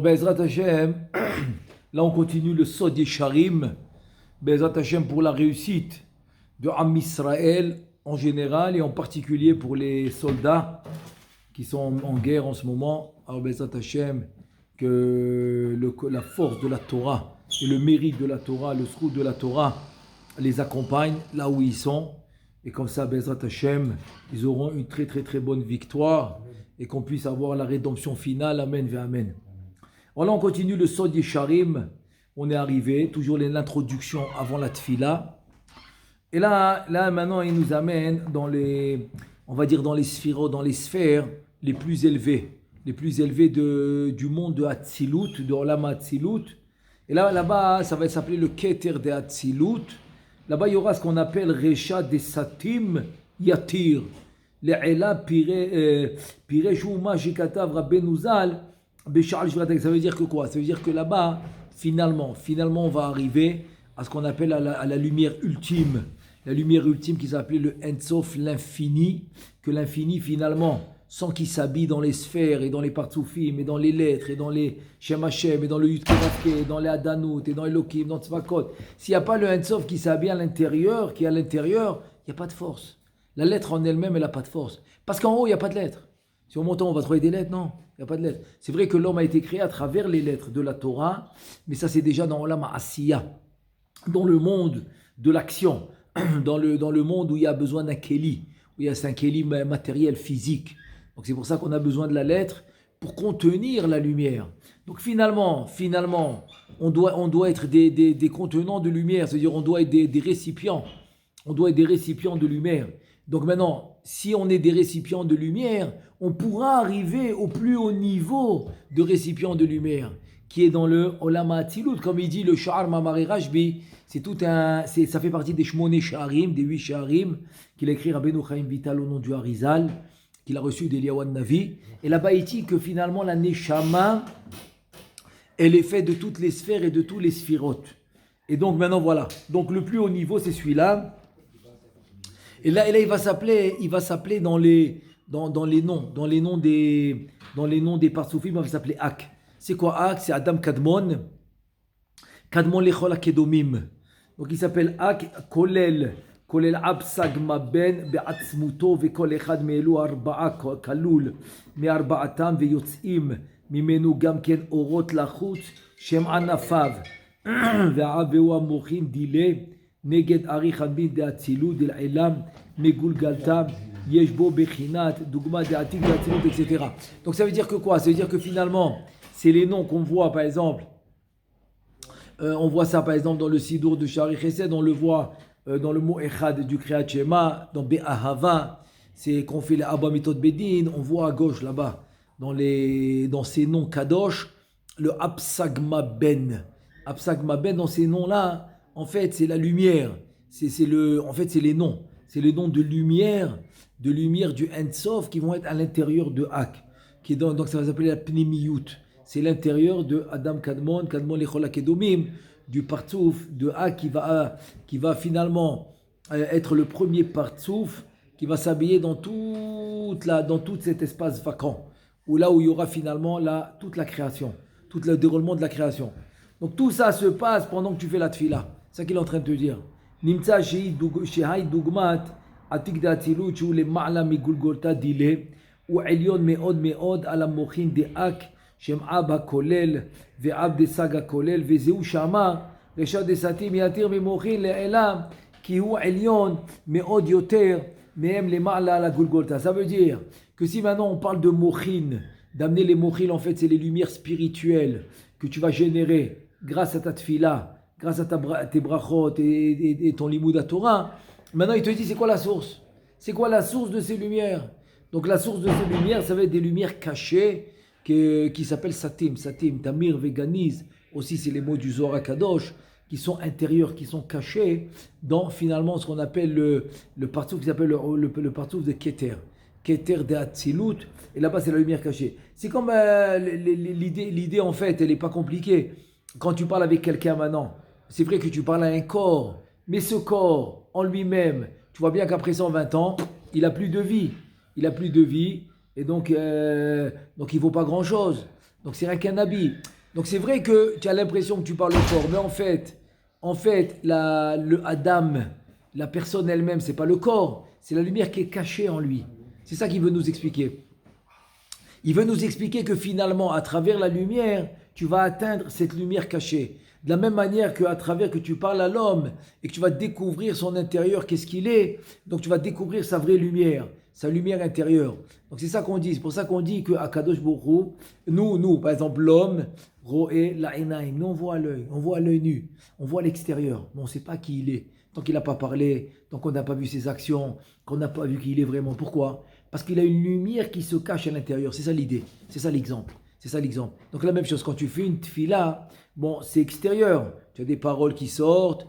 Bezrat Hashem, là on continue le Sod Yesharim, Bezrat Hashem pour la réussite de Am Israël en général et en particulier pour les soldats qui sont en guerre en ce moment. Alors Bezrat Hashem, que la force de la Torah et le mérite de la Torah, le srout de la Torah les accompagne là où ils sont. Et comme ça, Bezrat Hashem, ils auront une très très très bonne victoire et qu'on puisse avoir la rédemption finale. Amen, ve Amen. Voilà, on continue le Sod Yesharim. On est arrivé, toujours l'introduction avant la Tfila. Et là maintenant, il nous amène dans on va dire dans les sphirotes, dans les sphères les plus élevées du monde de Hatzilut, de Olam Hatzilut. Et là-bas, ça va s'appeler le Keter de Hatzilut. Là-bas, il y aura ce qu'on appelle Recha de Satim Yatir. Le'ela Pireshuma Jikatav Rabbeinu Zal. Ça veut dire que quoi? Ça veut dire que là-bas, finalement, on va arriver à ce qu'on appelle à la lumière ultime. La lumière ultime qui s'appelait le Ensof, l'infini. Que l'infini, finalement, sans qu'il s'habille dans les sphères et dans les partsoufim et dans les lettres et dans les Shem Hashem et dans le Yudkevavke et dans les Adanut et dans Elohim, dans Tzvakot. S'il n'y a pas le Ensof qui s'habille à l'intérieur, il n'y a pas de force. La lettre en elle-même, elle n'a pas de force. Parce qu'en haut, il n'y a pas de lettres. Si on monte en haut, on va trouver des lettres? Non, il n'y a pas de lettres. C'est vrai que l'homme a été créé à travers les lettres de la Torah, mais ça c'est déjà dans Olam Asiya, dans le monde de l'action, dans le monde où il y a besoin d'un Kéli, où il y a un Kéli matériel, physique. Donc c'est pour ça qu'on a besoin de la lettre pour contenir la lumière. Donc finalement, on doit être des contenants de lumière, c'est-à-dire on doit être des récipients. On doit être des récipients de lumière. Donc maintenant, si on est des récipients de lumière, on pourra arriver au plus haut niveau de récipient de lumière, qui est dans le Olam Hatzilut, comme il dit le Sha'ar Mamari Rashbi. Ça fait partie des Shmoné Sha'arim, des 8 Sha'arim, qu'il a écrit Rabbeinu Chaim Vital au nom du Harizal, qu'il a reçu d'Eliyahu Navi. Et là-bas, il dit que finalement, la Neshama, elle est faite de toutes les sphères et de tous les sphirotes. Et donc maintenant, voilà. Donc le plus haut niveau, c'est celui-là. Et là, il va s'appeler dans les noms des partsoufim, il va s'appeler Ak. C'est quoi Ak? C'est Adam Kadmon Lechol Akedomim. Donc il s'appelle Ak Kolel Absagma Ben Be'atzmuto Vekol Echad Me'elu Arba'a Kalul Me'arba'atam Ve'yotzim Mimenu Gamken Orot Lachutz Shem Anafav Ve'aveu Amochin Dile Neged Arichan Bin de Hatzilut de l'Elam Megulgaltam Yeshbo Bechinat Dugma de Atik de Hatzilut, etc. Donc ça veut dire que quoi? Ça veut dire que finalement, c'est les noms qu'on voit par exemple. On voit ça par exemple dans le Sidour de Shari Chesed, on le voit dans le mot Echad du Kriyat Shema, dans Be'ahava, c'est qu'on fait les Abba Mitot Bedin, on voit à gauche là-bas, dans ces noms Kadosh, le Absagma Ben. Absagma Ben, dans ces noms-là, en fait, c'est la lumière. C'est les noms. C'est les noms de lumière du Ensof qui vont être à l'intérieur de Ak. Donc ça va s'appeler la Pnimiyut. C'est l'intérieur de Adam Kadmon Lechol Akedomim, du Partsouf de Ak qui va finalement être le premier Partsouf qui va s'habiller dans tout cet espace vacant. Là où il y aura finalement toute la création, tout le déroulement de la création. Donc tout ça se passe pendant que tu fais la Tfila. C'est ça qu'il est en train de te dire. Nimtza shehai dugmat atik de Hatzilut shu lema'ala migulgolta dile u elyon me'od ala mochin de Ak shem ab hakolel ve'ab de sag hakolel vezeu shama resha de satim yatir memochin le'elam ki hu elyon me'od yoter me'em lema'ala ala gulgolta. Ça veut dire que si maintenant on parle de mochin, d'amener les mochin, en fait c'est les lumières spirituelles que tu vas générer grâce à ta tfila, grâce à tes brachot et ton limoud à Torah. Maintenant, il te dit, c'est quoi la source? C'est quoi la source de ces lumières? Donc, la source de ces lumières, ça va être des lumières cachées qui s'appellent Satim, Tamir, Veganiz. Aussi, c'est les mots du Zohar Kadosh qui sont intérieurs, qui sont cachés dans finalement ce qu'on appelle le partsouf qui s'appelle le partsouf de Keter de Hatzilut. Et là-bas, c'est la lumière cachée. C'est comme l'idée, en fait, elle n'est pas compliquée. Quand tu parles avec quelqu'un maintenant, c'est vrai que tu parles à un corps, mais ce corps en lui-même, tu vois bien qu'après 120 ans, il n'a plus de vie. Et donc il ne vaut pas grand-chose. Donc c'est rien qu'un habit. Donc c'est vrai que tu as l'impression que tu parles fort, mais en fait, le Adam, la personne elle-même, c'est pas le corps, c'est la lumière qui est cachée en lui. C'est ça qu'il veut nous expliquer. Il veut nous expliquer que finalement, à travers la lumière, tu vas atteindre cette lumière cachée. De la même manière qu'à travers que tu parles à l'homme et que tu vas découvrir son intérieur, qu'est-ce qu'il est, donc tu vas découvrir sa vraie lumière, sa lumière intérieure. Donc c'est ça qu'on dit. C'est pour ça qu'on dit qu'à Kadosh Baruch Hu, nous, par exemple, l'homme, Roé la Enaim, nous on voit à l'œil nu, on voit l'extérieur, mais on ne sait pas qui il est. Tant qu'il n'a pas parlé, tant qu'on n'a pas vu ses actions, qu'on n'a pas vu qui il est vraiment. Pourquoi ? Parce qu'il a une lumière qui se cache à l'intérieur. C'est ça l'idée. C'est ça l'exemple. Donc la même chose, quand tu fais une tfila, bon, c'est extérieur. Tu as des paroles qui sortent,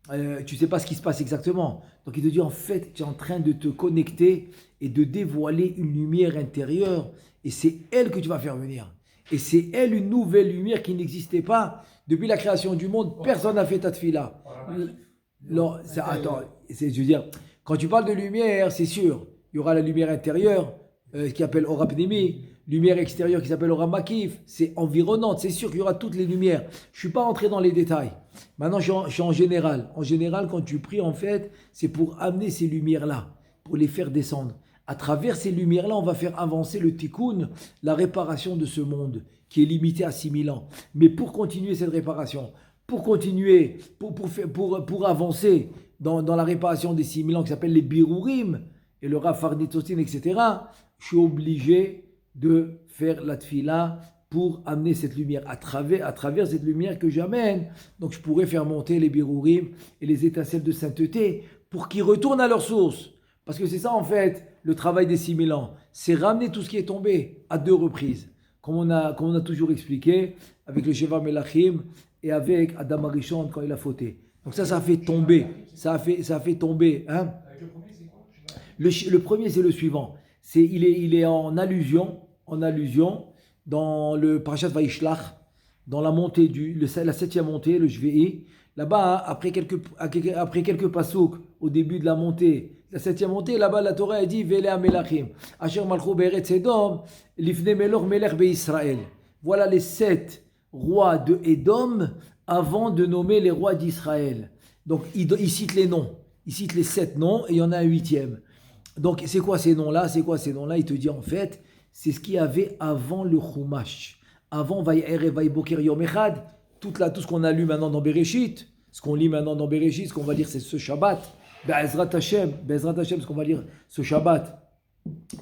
tu ne sais pas ce qui se passe exactement. Donc il te dit, en fait, tu es en train de te connecter et de dévoiler une lumière intérieure. Et c'est elle que tu vas faire venir. Et c'est elle une nouvelle lumière qui n'existait pas. Depuis la création du monde, personne n'a fait ta tfila. Non, je veux dire, quand tu parles de lumière, c'est sûr, il y aura la lumière intérieure, qui s'appelle Ora Pnimi, lumière extérieure qui s'appelle Ora Makif, c'est environnante, c'est sûr qu'il y aura toutes les lumières. Je ne suis pas entré dans les détails. Maintenant, je suis en général. En général, quand tu pries, en fait, c'est pour amener ces lumières-là, pour les faire descendre. À travers ces lumières-là, on va faire avancer le tikkun, la réparation de ce monde, qui est limité à 6000 ans. Mais pour continuer cette réparation, pour continuer, pour avancer dans la réparation des 6000 ans qui s'appellent les Birurim et le Rafarditosin, etc., je suis obligé de faire la tfila pour amener cette lumière à travers cette lumière que j'amène. Donc je pourrais faire monter les Birurim et les étincelles de sainteté pour qu'ils retournent à leur source. Parce que c'est ça en fait le travail des 6000 ans, c'est ramener tout ce qui est tombé à 2 reprises. Comme on a toujours expliqué avec le Sheva Melachim et avec Adam Arishon quand il a fauté. Donc ça a fait tomber. Ça a fait tomber. Hein? Le premier, c'est le suivant. Il est en allusion dans le Parashat Vaishlach, dans la montée la 7e montée, le Shve'i. Là-bas, après quelques pasouks au début de la montée, la 7e montée, là-bas, la Torah a dit Vele Melachim, Asher Malchou Be'eretz Edom, Lifne Melor Melech Be'Israël. Voilà les 7 rois de Édom avant de nommer les rois d'Israël. Donc, il cite les noms. Il cite les 7 noms et il y en a un 8e. Donc, c'est quoi ces noms-là? Il te dit en fait, c'est ce qu'il y avait avant le Chumash. Avant Vaye'er et Vaye'boker Yom Echad, tout ce qu'on a lu maintenant dans Bereshit, ce qu'on lit maintenant dans Bereshit, ce qu'on va lire c'est ce Shabbat, Be'ezrat Hashem, ce qu'on va lire ce Shabbat,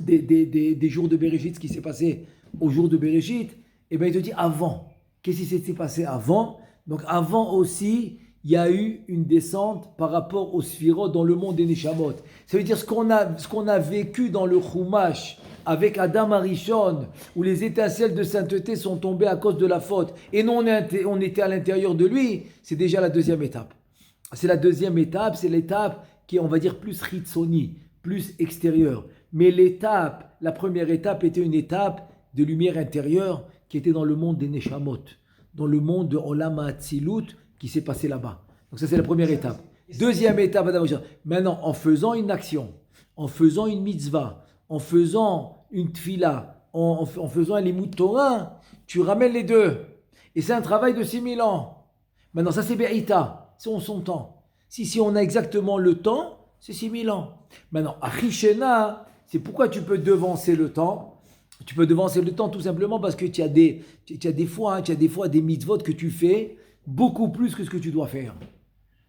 des jours de Bereshit, ce qui s'est passé au jour de Bereshit, et bien il te dit avant. Qu'est-ce qui s'est passé avant? Donc avant aussi, il y a eu une descente par rapport aux Sphirot dans le monde des Neshamot. Ça veut dire ce qu'on a vécu dans le Chumash, avec Adam Arishon, où les étincelles de sainteté sont tombées à cause de la faute, et nous on était à l'intérieur de lui, c'est déjà la 2e étape. C'est la 2e étape, c'est l'étape qui est, on va dire, plus Ritsoni, plus extérieure. Mais la première étape était une étape de lumière intérieure qui était dans le monde des Neshamot, dans le monde de Olam HaAtzilut qui s'est passé là-bas. Donc ça c'est la première étape. 2e étape, maintenant en faisant une action, en faisant une mitzvah, en faisant une tfila, en faisant un limud Torah, tu ramènes les 2. Et c'est un travail de 6000 ans. Maintenant, ça c'est Be'ita, c'est son temps. Si on a exactement le temps, c'est 6000 ans. Maintenant, Achishena, c'est pourquoi tu peux devancer le temps. Tu peux devancer le temps tout simplement parce que tu as des fois des mitzvot que tu fais beaucoup plus que ce que tu dois faire.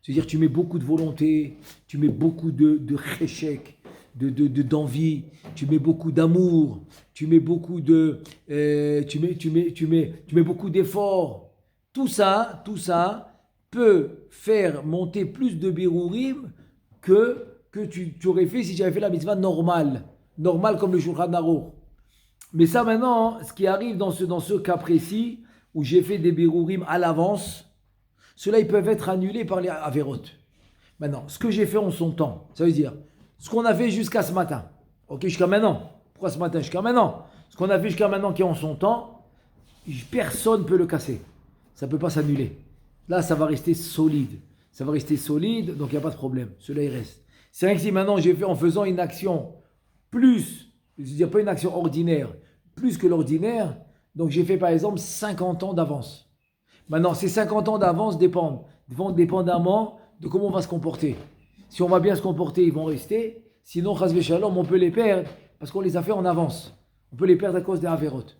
C'est-à-dire tu mets beaucoup de volonté, tu mets beaucoup de cheshek, d'envie, tu mets beaucoup d'amour, tu mets beaucoup beaucoup d'efforts. Tout ça peut faire monter plus de birurim que tu aurais fait si tu avais fait la mitzvah normale comme le Shulchan Aruch. Mais ça maintenant, ce qui arrive dans ce cas précis, où j'ai fait des birurim à l'avance, ceux-là ils peuvent être annulés par les averot. Maintenant, ce que j'ai fait en son temps, ça veut dire ce qu'on a fait jusqu'à ce matin, ok, jusqu'à maintenant. Pourquoi ce matin? Jusqu'à maintenant. Ce qu'on a fait jusqu'à maintenant qui est en son temps, personne ne peut le casser. Ça ne peut pas s'annuler. Là, ça va rester solide. Donc il n'y a pas de problème. Cela, il reste. C'est vrai que si maintenant j'ai fait en faisant une action plus, je veux dire pas une action ordinaire, plus que l'ordinaire, donc j'ai fait par exemple 50 ans d'avance. Maintenant, ces 50 ans d'avance vont dépendamment de comment on va se comporter. Si on va bien se comporter, ils vont rester. Sinon, chas v'shalom, on peut les perdre parce qu'on les a fait en avance. On peut les perdre à cause des avérotes.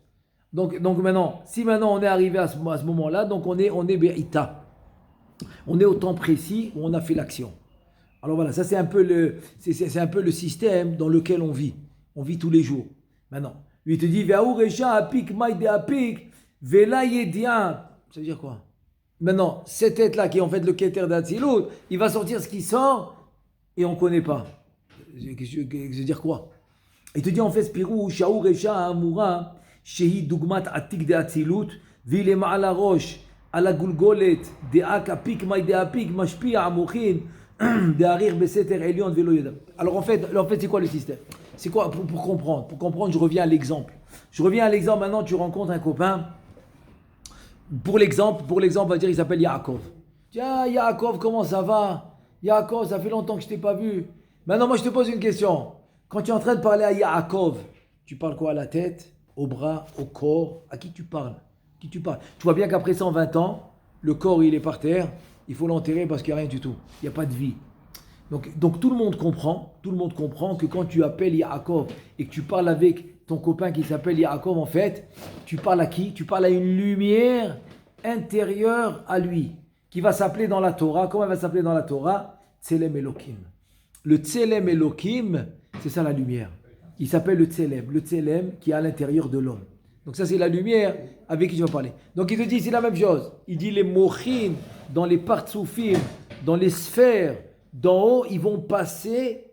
Donc maintenant, si maintenant on est arrivé à ce moment-là, donc on est be'ita. On est au temps précis où on a fait l'action. Alors voilà, ça c'est un peu le système dans lequel on vit. On vit tous les jours. Maintenant, lui il te dit ve'auresha apik maïde apik vela yedia. Ça veut dire quoi? Maintenant, cette tête-là qui est en fait le keter d'Atzilut, il va sortir ce qui sort et on ne connaît pas. Je veux dire quoi? Il te dit en fait Spirou, Shaouresha Amura, Shehi Dugmat Atik de Atzilut, Vile Ma'ala Rosh, Ala Gulgolet, de Ak Apik, Maï de Apik, Mashpia Amochin, de Harir Beseter Elion, Velo Yodam. Alors en fait, c'est quoi le système? C'est quoi pour comprendre? Pour comprendre, je reviens à l'exemple. Maintenant, tu rencontres un copain. Pour l'exemple, on va dire il s'appelle Yaakov. Tiens, Yaakov, comment ça va? Yaakov, ça fait longtemps que je ne t'ai pas vu. Maintenant, moi, je te pose une question. Quand tu es en train de parler à Yaakov, tu parles quoi? À la tête, au bras, au corps? À qui tu parles? Tu vois bien qu'après 120 ans, le corps, il est par terre. Il faut l'enterrer parce qu'il n'y a rien du tout. Il n'y a pas de vie. Donc tout le monde comprend que quand tu appelles Yaakov et que tu parles avec ton copain qui s'appelle Yaakov, en fait, tu parles à qui? Tu parles à une lumière intérieure à lui, qui va s'appeler dans la Torah. Comment elle va s'appeler dans la Torah? Tselem Elohim. Le Tselem Elohim, c'est ça la lumière. Il s'appelle le Tselem qui est à l'intérieur de l'homme. Donc ça c'est la lumière avec qui tu vas parler. Donc il te dit c'est la même chose. Il dit les mochin dans les partsoufim, dans les sphères d'en haut, ils vont passer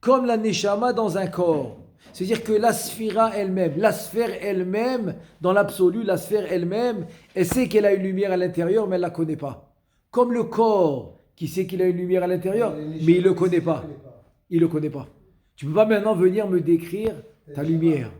comme la neshama dans un corps. C'est-à-dire que la sphira elle-même, la sphère elle-même, dans l'absolu, la sphère elle-même, elle sait qu'elle a une lumière à l'intérieur, mais elle ne la connaît pas. Comme le corps qui sait qu'il a une lumière à l'intérieur, mais il ne le connaît pas. Il ne le connaît pas. Tu ne peux pas maintenant venir me décrire ta lumière.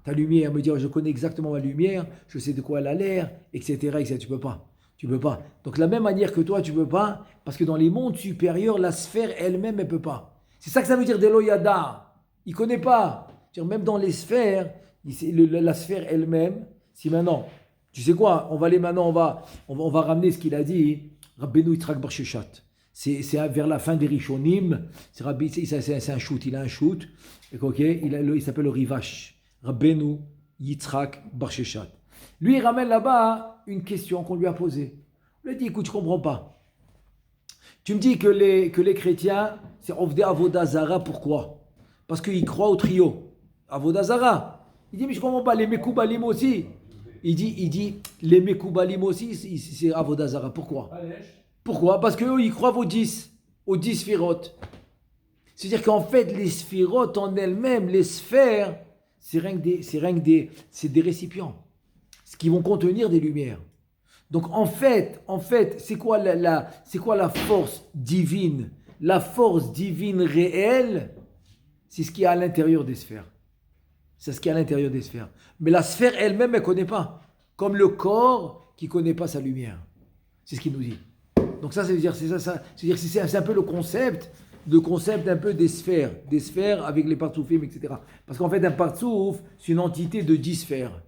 Ta lumière, me dire je connais exactement ma lumière, je sais de quoi elle a l'air, etc. Tu ne peux pas. Tu peux pas. Donc de la même manière que toi, tu ne peux pas, parce que dans les mondes supérieurs, la sphère elle-même, elle ne peut pas. C'est ça que ça veut dire d'Eloyada. Il ne connaît pas. Même dans les sphères, la sphère elle-même, si maintenant, tu sais quoi, on va aller maintenant, on va ramener ce qu'il a dit, Rabbeinu Yitzhak Bar Sheshat. C'est vers la fin des Rishonim, c'est un shoot, il a un shoot, okay, il s'appelle le Rivash, Rabbeinu Yitzhak Bar Sheshat. Lui, il ramène là-bas une question qu'on lui a posée. Il lui a dit, écoute, je ne comprends pas. Tu me dis que les chrétiens, c'est Ovdei Avodah Zara, pourquoi? Parce qu'ils croient au trio. Avodah Zara. Il dit, mais je ne comprends pas, les Mekoubalim aussi. Il dit, les Mekoubalim aussi, c'est Avodah Zara. Pourquoi? Pourquoi? Parce qu'eux, ils croient aux 10 sphirotes. C'est-à-dire qu'en fait, les sphirotes en elles-mêmes, les sphères, c'est des récipients. Ce qui vont contenir des lumières. Donc en fait, c'est quoi la force divine? La force divine réelle, c'est ce qui est à l'intérieur des sphères. C'est ce qui est à l'intérieur des sphères. Mais la sphère elle-même, elle ne connaît pas. Comme le corps qui ne connaît pas sa lumière. C'est ce qu'il nous dit. Donc ça, c'est un peu le concept un peu des sphères avec les partsoufim, etc. Parce qu'en fait, un partsouf, c'est une entité de 10 sphères.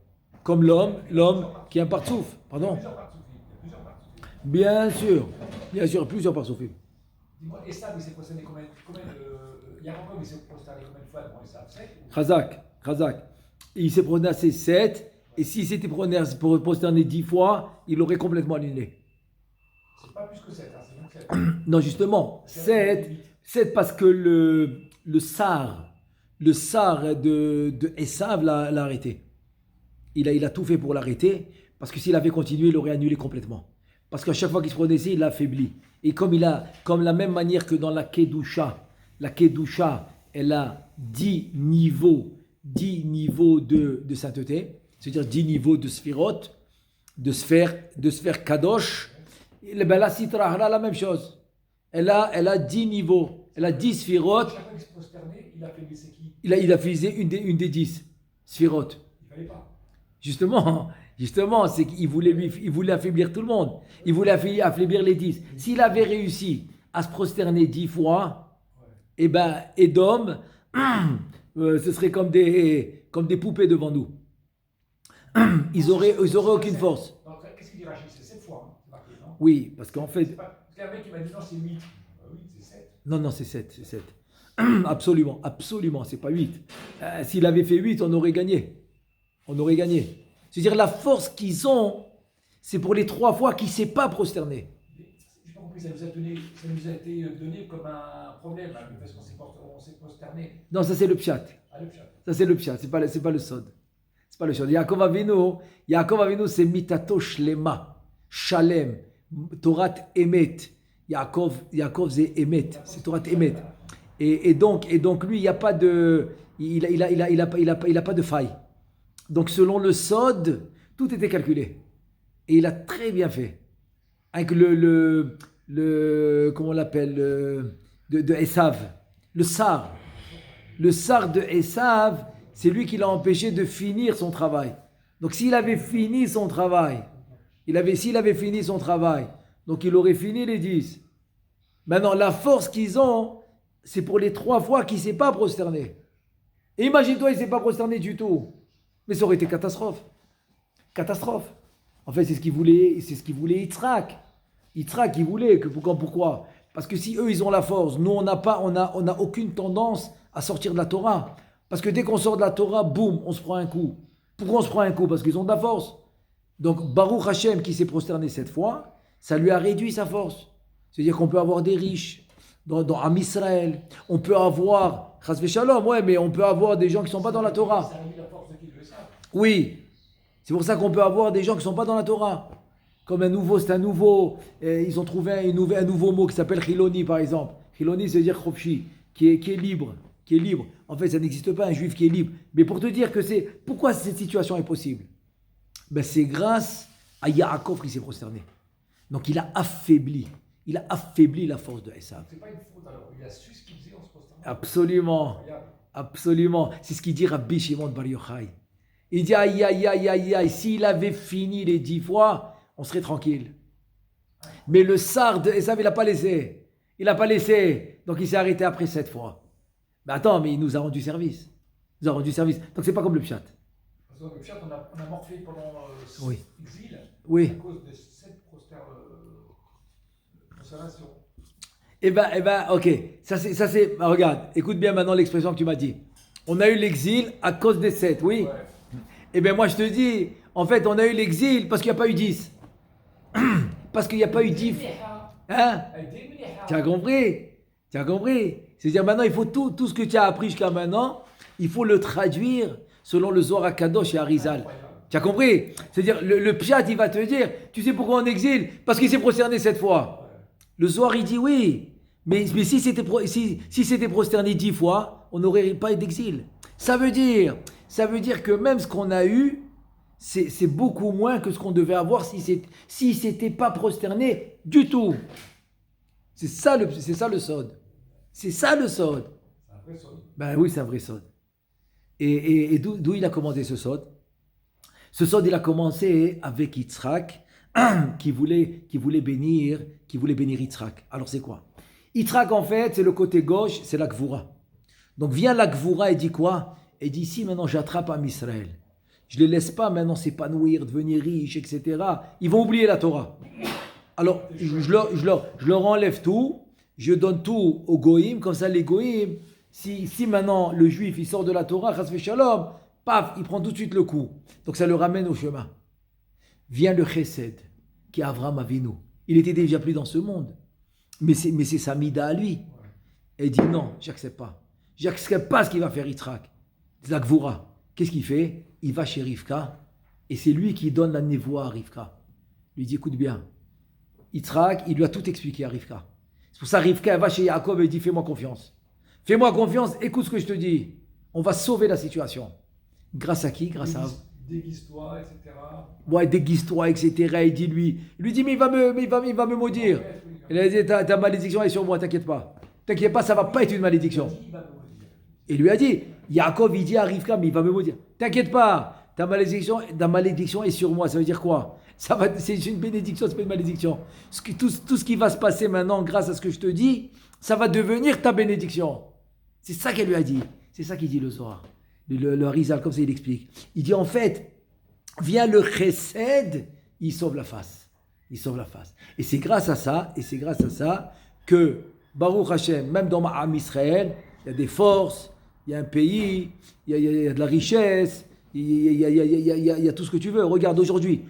Comme l'homme qui est un partsouf. Pardon? Bien sûr, plusieurs partsoufim. Dis-moi, Esav, il s'est prosterné combien Yaakov, il s'est prosterné combien de fois devant Esav? 7? Chazak. Il s'est prosterné 7, et s'il s'était prosterné 10 fois, il aurait complètement annulé. C'est pas plus que 7, hein, c'est donc 7. Non, justement, 7 parce que le sar de Esav l'a arrêté. Il a tout fait pour l'arrêter, parce que s'il avait continué, il aurait annulé complètement. Parce qu'à chaque fois qu'il se prononçait, il l'a affaibli. Et comme la même manière que dans la Kedusha, elle a 10 niveaux de sainteté, c'est-à-dire 10 niveaux de sphirotes, de sphères kadosh. Et ben la Sitra a la même chose. Elle a 10 niveaux, elle a 10 sphirotes. Chaque fois qu'il se prosternait, il a fait c'est qui? Il a fait une des 10 sphirotes. Il fallait pas. Justement, c'est qu'il voulait affaiblir tout le monde. Il voulait affaiblir les 10. S'il avait réussi à se prosterner 10 fois, et ben, Edom, ce serait comme des poupées devant nous. Ils auraient aucune force. Donc, qu'est-ce qu'il dit Rachid? C'est 7 fois, hein, c'est marqué, non? Oui, parce qu'en fait, Parce qu'il y a un mec qui m'a dit non, c'est 8. 8, c'est 7. non, c'est 7, c'est 7. Absolument, absolument, c'est pas 8. S'il avait fait 8, on aurait gagné. On aurait gagné. C'est-à-dire la force qu'ils ont, c'est pour les 3 fois qu'il ne s'est pas prosterné. Je n'ai pas compris, ça nous a été donné comme un problème, hein, parce qu'on s'est prosterné. Non, ça c'est le pshat. Ah, le chat. Ça c'est le pshat, c'est pas le sod. C'est pas le sod. Yaakov Avinu, c'est mitato shlema, shalem, Torah emet. Yaakov c'est emet, c'est Torah emet. Et donc lui, il n'y a pas de, il a pas de faille. Donc selon le sod, tout était calculé. Et il a très bien fait. Avec comment on l'appelle, de Esav, le sar. Le sar de Esav, c'est lui qui l'a empêché de finir son travail. Donc s'il avait fini son travail, s'il avait fini son travail, donc il aurait fini les 10. Maintenant, la force qu'ils ont, c'est pour les 3 fois qu'il ne s'est pas prosterné. Et imagine-toi, il ne s'est pas prosterné du tout. Mais ça aurait été catastrophe. Catastrophe. En fait, c'est ce qu'il voulait Yitzhak. Yitzhak, il voulait. Pourquoi? Parce que si eux, ils ont la force, nous, on n'a aucune tendance à sortir de la Torah. Parce que dès qu'on sort de la Torah, boum, on se prend un coup. Pourquoi on se prend un coup? Parce qu'ils ont de la force. Donc, Baruch Hashem, qui s'est prosterné cette fois, ça lui a réduit sa force. C'est-à-dire qu'on peut avoir des riches dans Am Israël. On peut avoir, Chas v'Shalom, ouais, mais on peut avoir des gens qui ne sont pas dans la Torah. Ça a réduit la force de qui le savent. Oui, c'est pour ça qu'on peut avoir des gens qui ne sont pas dans la Torah. Comme ils ont trouvé un nouveau mot qui s'appelle Chiloni, par exemple. Chiloni, c'est dire Chofshi, qui est libre. En fait, ça n'existe pas un juif qui est libre. Mais pour te dire pourquoi cette situation est possible? Ben, c'est grâce à Yaakov qui s'est prosterné. Donc il a affaibli la force de Esav. C'est pas une faute alors, il a su ce qu'il faisait en se prosternant. Absolument. Incroyable. Absolument. C'est ce qu'il dit Rabbi Shimon Bar Yochai. Il dit aïe, s'il avait fini les 10 fois, on serait tranquille. Mais le sar de Esav, il n'a pas laissé. Donc il s'est arrêté après 7 fois. Mais attends, mais il nous a rendu service. Donc c'est pas comme le pshat. Parce que le chat, on a morflé pendant Oui. exil Oui. à cause de cette prosternations. Eh ben, ok. Ça c'est. Regarde, écoute bien maintenant l'expression que tu m'as dit. On a eu l'exil à cause des 7, oui. Ouais. Eh bien, moi je te dis, en fait, on a eu l'exil parce qu'il n'y a pas eu 10. Parce qu'il n'y a pas eu 10. Hein? Tu as compris? C'est-à-dire maintenant, il faut tout ce que tu as appris jusqu'à maintenant, il faut le traduire selon le Zohar Kadosh et Arizal. Tu as compris? C'est-à-dire, le pshat, il va te dire, tu sais pourquoi on exile? Parce qu'il s'est prosterné 7 fois. Le Zohar, il dit oui. Mais si c'était prosterné 10 fois, on n'aurait pas eu d'exil. Ça veut dire que même ce qu'on a eu, c'est beaucoup moins que ce qu'on devait avoir si c'était pas prosterné du tout. C'est ça le sod. C'est ça le sod. C'est un vrai solde. Ben oui, c'est un vrai sod. Et d'où il a commencé ce sod? Ce sod, il a commencé avec Yitzhak, qui voulait bénir Yitzhak. Alors c'est quoi? Yitzhak, en fait, c'est le côté gauche, c'est la Gvura. Donc vient la Gvura et dit quoi? Et dit, si maintenant j'attrape Am Israël, je ne les laisse pas maintenant s'épanouir, devenir riches, etc. Ils vont oublier la Torah. Alors, je leur enlève tout, je donne tout aux goïms, comme ça les goïms, si maintenant le juif il sort de la Torah, chas v'shalom, paf, il prend tout de suite le coup. Donc ça le ramène au chemin. Vient le chesed, qui est Avraham Avinu. Il était déjà plus dans ce monde. Mais c'est sa mida à lui. Et il dit non, j'accepte pas. J'accepte pas ce qu'il va faire Yitzhak. C'est la Gvura. Qu'est-ce qu'il fait? Il va chez Rivka et c'est lui qui donne la névoie à Rivka. Il lui dit écoute bien. Yitzhak, il lui a tout expliqué à Rivka. C'est pour ça Rivka elle va chez Yaakov et il dit fais-moi confiance. Fais-moi confiance, écoute ce que je te dis. On va sauver la situation. Grâce à qui? Grâce à... Déguise-toi, etc. Ouais, déguise-toi, etc. Il lui dit mais il va me maudire. Il a dit ta malédiction est sur moi, t'inquiète pas. T'inquiète pas, ça va pas être une malédiction. Et il lui a dit, Yaakov il dit à Rivka, mais il va me maudire. T'inquiète pas, ta malédiction est sur moi. Ça veut dire quoi? C'est une bénédiction, c'est pas une malédiction. Tout ce qui va se passer maintenant grâce à ce que je te dis, ça va devenir ta bénédiction. C'est ça qu'elle lui a dit. C'est ça qu'il dit le Zohar. Le Harizal, comme ça il explique. Il dit en fait, vient le chesed, il sauve la face. Il sauve la face. Et c'est grâce à ça, que Baruch Hashem, même dans Ma'am Israël, il y a des forces, il y a un pays, il y a de la richesse, il y a tout ce que tu veux. Regarde aujourd'hui,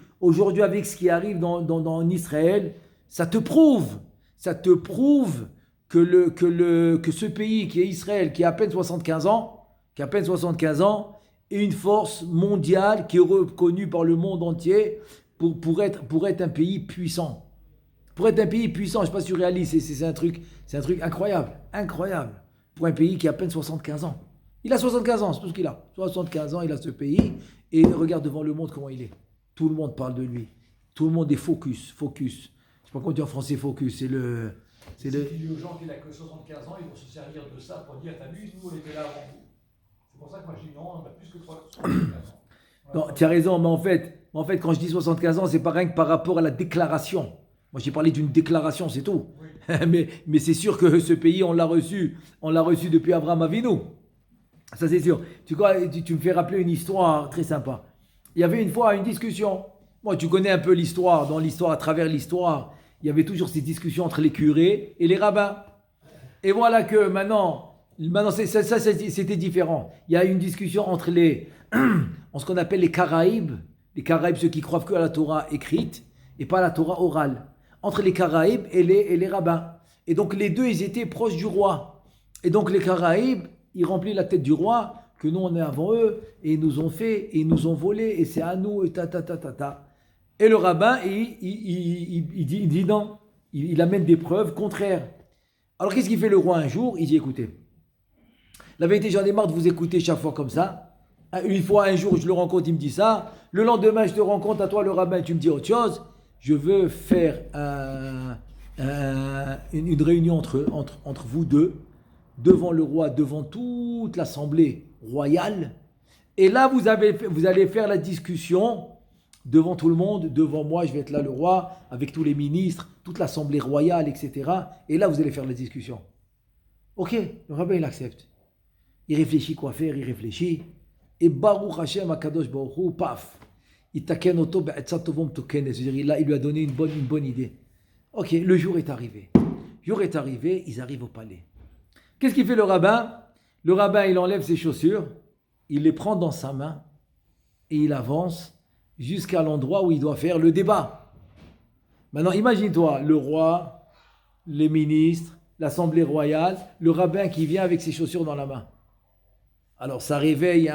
avec ce qui arrive dans Israël, ça te prouve que ce pays qui est Israël, qui a à peine 75 ans, est une force mondiale qui est reconnue par le monde entier pour être un pays puissant. Pour être un pays puissant, je ne sais pas si tu réalises, c'est un truc incroyable. Pour un pays qui a à peine 75 ans. Il a 75 ans, c'est tout ce qu'il a. 75 ans, il a ce pays, et regarde devant le monde comment il est. Tout le monde parle de lui. Tout le monde est focus. Je ne sais pas comment dire en français focus, C'est qu'il dit aux gens qu'il n'a que 75 ans, ils vont se servir de ça pour dire t'amuses, nous on était là avant vous. C'est pour ça que moi je dis non, on a plus que 75 ans. Non, tu as raison, mais en fait, quand je dis 75 ans, c'est pas rien que par rapport à la déclaration. Moi, j'ai parlé d'une déclaration, c'est tout. Oui. mais c'est sûr que ce pays, on l'a reçu depuis Abraham Avinu. Ça, c'est sûr. Tu me fais rappeler une histoire très sympa. Il y avait une fois une discussion. Moi, tu connais un peu l'histoire. Dans l'histoire, à travers l'histoire, il y avait toujours ces discussions entre les curés et les rabbins. Et voilà que maintenant c'était différent. Il y a une discussion entre ce qu'on appelle les Caraïbes. Les Caraïbes, ceux qui croient que à la Torah écrite et pas à la Torah orale. Entre les Caraïbes et les rabbins. Et donc les deux, ils étaient proches du roi. Et donc les Caraïbes, ils remplissent la tête du roi, que nous on est avant eux, et ils nous ont fait, et ils nous ont volé, et c'est à nous, et ta. Et le rabbin, il dit non. Il amène des preuves contraires. Alors qu'est-ce qu'il fait le roi un jour? Il dit écoutez, la vérité, j'en ai marre de vous écouter chaque fois comme ça. Une fois, un jour, je le rencontre, il me dit ça. Le lendemain, je te rencontre à toi, le rabbin, tu me dis autre chose. Je veux faire une réunion entre vous deux, devant le roi, devant toute l'assemblée royale. Et là, vous allez faire la discussion devant tout le monde, devant moi, je vais être là le roi, avec tous les ministres, toute l'assemblée royale, etc. Et là, vous allez faire la discussion. Ok, le rabbin, il accepte. Il réfléchit quoi faire, il réfléchit. Et Baruch Hashem Akadosh Baruch Hu, paf, il taken auto be'etzat tovom tokenes. C'est-à-dire, il lui a donné une bonne idée. Ok, le jour est arrivé. Ils arrivent au palais. Qu'est-ce qu'il fait le rabbin? Le rabbin, il enlève ses chaussures, il les prend dans sa main et il avance jusqu'à l'endroit où il doit faire le débat. Maintenant, imagine-toi, le roi, les ministres, l'assemblée royale, le rabbin qui vient avec ses chaussures dans la main. Alors, ça réveille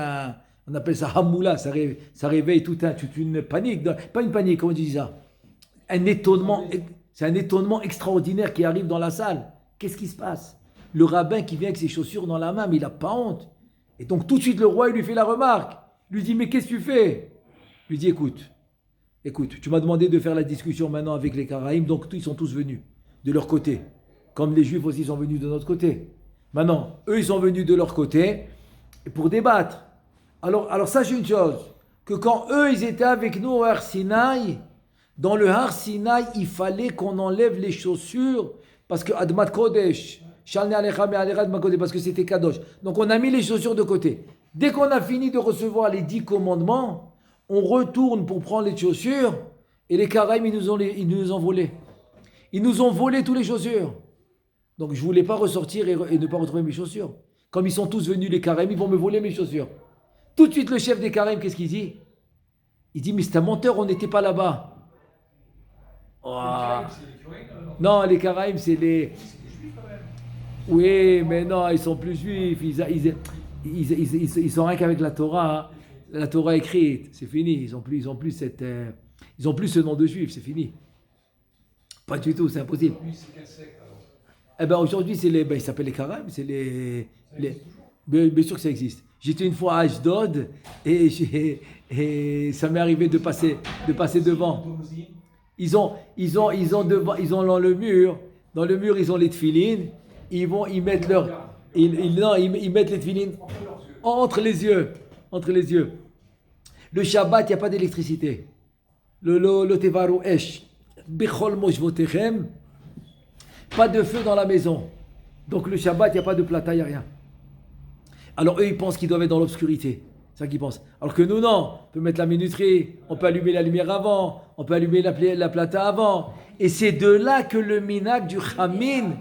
on appelle ça hamoula, ça réveille toute une panique, pas une panique, comment tu dis ça? Un étonnement, c'est un étonnement extraordinaire qui arrive dans la salle. Qu'est-ce qui se passe? Le rabbin qui vient avec ses chaussures dans la main, mais il n'a pas honte. Et donc, tout de suite, le roi, il lui fait la remarque. Il lui dit, mais qu'est-ce que tu fais? Il lui dit, écoute, tu m'as demandé de faire la discussion maintenant avec les Caraïbes, donc ils sont tous venus de leur côté. Comme les Juifs aussi sont venus de notre côté. Maintenant, eux, ils sont venus de leur côté pour débattre. Alors sache une chose, que quand eux, ils étaient avec nous au Har Sinaï, dans le Har Sinaï, il fallait qu'on enlève les chaussures, parce que Admat Kodesh, parce que c'était Kadosh. Donc on a mis les chaussures de côté. Dès qu'on a fini de recevoir les 10 commandements, on retourne pour prendre les chaussures, et les Caraïbes, ils nous ont volé. Ils nous ont volé toutes les chaussures. Donc je ne voulais pas ressortir et ne pas retrouver mes chaussures. Comme ils sont tous venus, les Caraïbes, ils vont me voler mes chaussures. Tout de suite, le chef des Caraïbes, qu'est-ce qu'il dit? Il dit, mais c'est un menteur, on n'était pas là-bas. Oh. Les Caraïbes, c'est les curés, non, les Caraïbes, c'est les... C'est des juifs quand même. Oui, mais non, ils sont plus juifs. Ils sont rien qu'avec la Torah. La Torah écrite, c'est fini. Ils ont plus ce nom de juif, c'est fini. Pas du tout, c'est impossible. Lui, c'est quel secte alors? Eh ben aujourd'hui, ils s'appellent les Caraïbes, c'est bien sûr que ça existe. J'étais une fois à Ashdod et ça m'est arrivé de passer devant. Ils ont dans le mur, ils ont les tefilines. Ils mettent ils mettent les tefilines entre les yeux. Le Shabbat, il n'y a pas d'électricité. Le tevaru esh, bechol moshvotechem, pas de feu dans la maison. Donc le Shabbat, il n'y a pas de plata, il n'y a rien. Alors eux, ils pensent qu'ils doivent être dans l'obscurité. C'est ça qu'ils pensent. Alors que nous, non. On peut mettre la minuterie, on peut allumer la lumière avant, on peut allumer la plata avant. Et c'est de là que le minhag du chamin,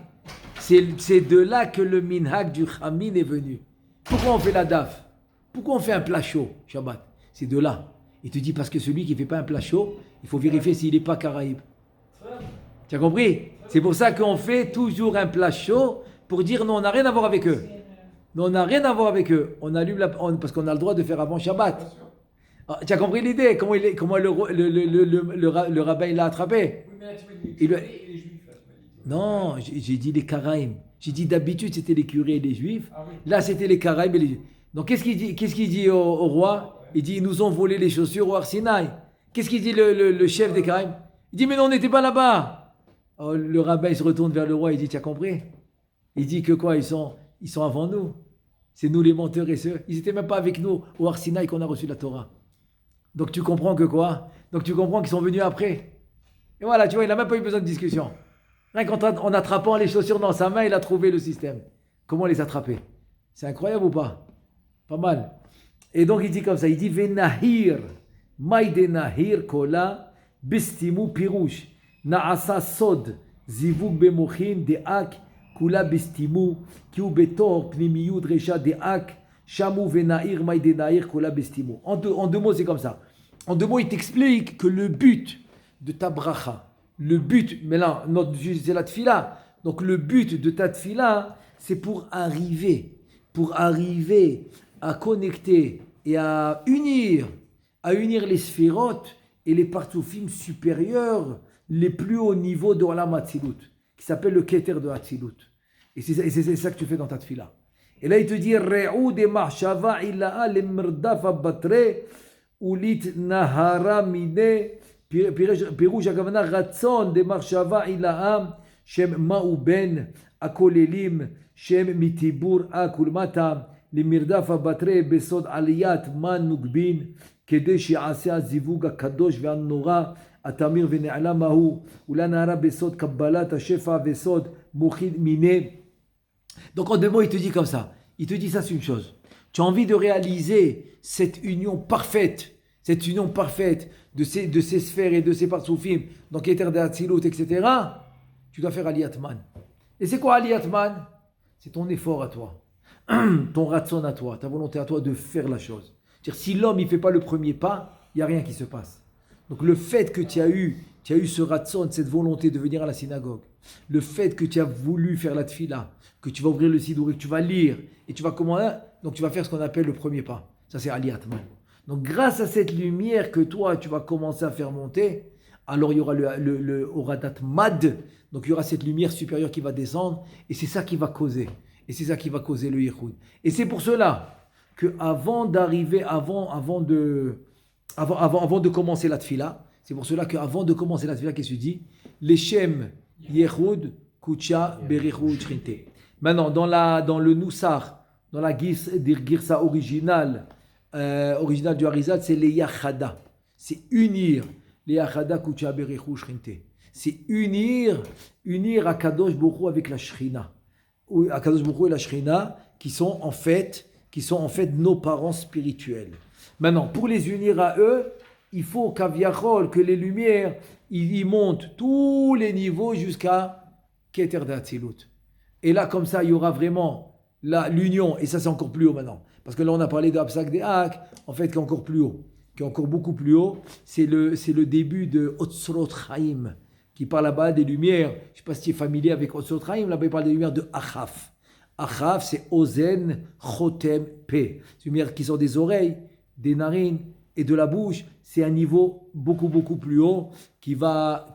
c'est de là que le minhag du chamin est venu. Pourquoi on fait la daf? Pourquoi on fait un plat chaud, Shabbat? C'est de là. Il te dit parce que celui qui ne fait pas un plat chaud, il faut vérifier s'il n'est pas caraïbe. Tu as compris? C'est pour ça qu'on fait toujours un plat chaud pour dire non, on n'a rien à voir avec eux. Non, on n'a rien à voir avec eux. On allume parce qu'on a le droit de faire avant Shabbat. Ah, tu as compris l'idée? Comment le rabbin il l'a attrapé? Oui, mais là, tu m'as dit les curés et les juifs. Là, tu m'as dit. Non, j'ai dit les Karaïm. J'ai dit d'habitude c'était les curés et les juifs. Ah oui. Là c'était les Karaïm et les juifs. Donc qu'est-ce qu'il dit au roi? Il dit ils nous ont volé les chaussures au Arsinaï. Qu'est-ce qu'il dit le chef des Karaïm? Il dit mais non, on n'était pas là-bas. Oh, le rabbin il se retourne vers le roi, il dit tu as compris? Il dit que quoi, ils sont avant nous. C'est nous les menteurs et ceux. Ils n'étaient même pas avec nous au Arsinaï qu'on a reçu la Torah. Donc tu comprends que quoi? Donc tu comprends qu'ils sont venus après. Et voilà, tu vois, il n'a même pas eu besoin de discussion. Rien qu'en attrapant les chaussures dans sa main, il a trouvé le système. Comment les attraper? C'est incroyable ou pas? Pas mal. Et donc il dit comme ça, il dit Venahir, Maïde Nahir Kola, Bestimu Pirouche, Naasa Sod, Zivug Bemochin, Deak, Kula Bestimu, Kiu Betor, Pnimiyud Recha Deak, Shamu Venahir, Maïde Nahir Kola Bestimu. En deux mots, c'est comme ça. En deux mots, il t'explique que le but de ta bracha, le but, mais là, c'est la tfila. Donc le but de ta tfila, c'est pour arriver à connecter et à unir les sphérotes et les partoufim supérieurs, les plus hauts niveaux de Olam Hatzilut, qui s'appelle le Keter de Hatzilut. Et c'est ça que tu fais dans ta tfila. Et là, il te dit, Re'u de machshava ilaha le mrdafa batre ulit nahara mine פירוש הכוונה רצון דמחשבה אילהם שהם מהו בין הכוללים שהם מטיבור אקולמטה למרדף הבטרי בסוד עליית מן נוגבין כדי שיעשה הזיווג הקדוש והנורא התמיר ונעלם ההוא ולנערה בסוד קבלת השפע וסוד מוחין מיני. Donc en deux mots il te dit comme ça, il te dit ça c'est une chose, tu as envie de réaliser cette union parfaite de ces sphères et de ces partsoufim, donc Keter de Hatzilut, etc., tu dois faire Aliyat Man. Et c'est quoi Aliyat Man? C'est ton effort à toi, ton ratson à toi, ta volonté à toi de faire la chose. C'est-à-dire, si l'homme ne fait pas le premier pas, il n'y a rien qui se passe. Donc le fait que tu as eu ce ratson, cette volonté de venir à la synagogue, le fait que tu as voulu faire la tfila, que tu vas ouvrir le sidour et que tu vas lire, et tu vas commander, donc tu vas faire ce qu'on appelle le premier pas. Ça c'est Aliyat Man. Donc grâce à cette lumière que toi tu vas commencer à faire monter, alors il y aura le Horadat Mad, donc il y aura cette lumière supérieure qui va descendre, et c'est ça qui va causer. Et c'est ça qui va causer le Yichud. Et c'est pour cela que avant de commencer la tfila, c'est pour cela qu'avant de commencer la tfila, qu'est-ce que tu dis? Leshem Yichud Kucha Berichud Shrinte. Maintenant, dans le Noussar, dans la Girsa originale du Harizat, c'est les Yachada. C'est unir les Yachada Kucha Berichud Shrinte. C'est unir Akadosh Baruch Hu avec la Shrina. Akadosh Baruch Hu et la Shrina qui sont en fait nos parents spirituels. Maintenant, pour les unir à eux, il faut qu'aviachol, que les lumières, ils montent tous les niveaux jusqu'à Keter d'Hatzilut. Et là, comme ça, il y aura vraiment l'union, et ça c'est encore plus haut maintenant. Parce que là, on a parlé d'Absak Deak, en fait, qui est encore plus haut, qui est encore beaucoup plus haut. C'est le début de Otzrot Chaim, qui parle là-bas des lumières. Je ne sais pas si tu es familier avec Otzrot Chaim, là-bas, il parle des lumières de Achaf. Achaf, c'est Ozen Chotem Pe. C'est des lumières qui sont des oreilles, des narines et de la bouche. C'est un niveau beaucoup, beaucoup plus haut qui va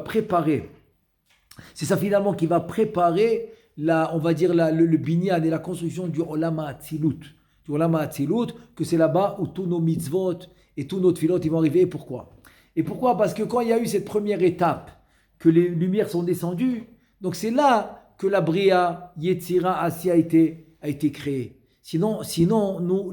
préparer. C'est ça finalement qui va préparer on va dire le binyan et la construction du Olam HaAtzilut. Du Olam HaAtzilut, que c'est là-bas où tous nos mitzvot et tous nos tfilot ils vont arriver. Et pourquoi? Parce que quand il y a eu cette première étape, que les lumières sont descendues, donc c'est là que la Bria, Yetzira, Asya a été créée. Sinon nous,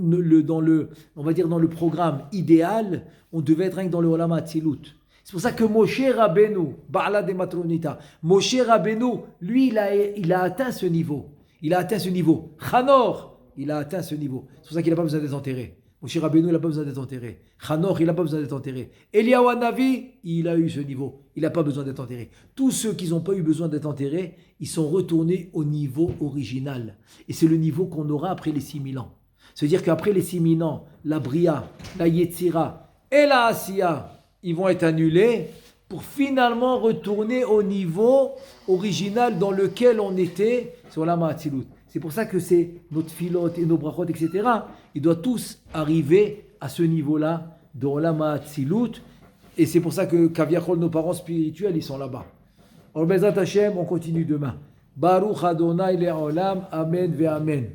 on va dire dans le programme idéal, on devait être rien que dans le Olam HaAtzilut. C'est pour ça que Moshe Rabbeinu, Ba'ala de Matronita, Moshe Rabbeinu, lui, il a atteint ce niveau. Il a atteint ce niveau. Chanor, il a atteint ce niveau. C'est pour ça qu'il n'a pas besoin d'être enterré. Moshe Rabbeinu, il n'a pas besoin d'être enterré. Hanor, il n'a pas besoin d'être enterré. Eliyahu Hanavi, il a eu ce niveau. Il n'a pas besoin d'être enterré. Tous ceux qui n'ont pas eu besoin d'être enterrés, ils sont retournés au niveau original. Et c'est le niveau qu'on aura après les 6000 ans. C'est-à-dire qu'après les 6000 ans, la Bria, la Yetzira et la Asiya, ils vont être annulés pour finalement retourner au niveau original dans lequel on était sur la Ma'atzilut. C'est pour ça que c'est notre filote et nos brachot, etc. Ils doivent tous arriver à ce niveau-là dans la Ma'atzilut. Et c'est pour ça que Kaviachol, nos parents spirituels, ils sont là-bas. Alors, Bezat Hashem, on continue demain. Baruch Adonai Le'olam, Amen ve Amen.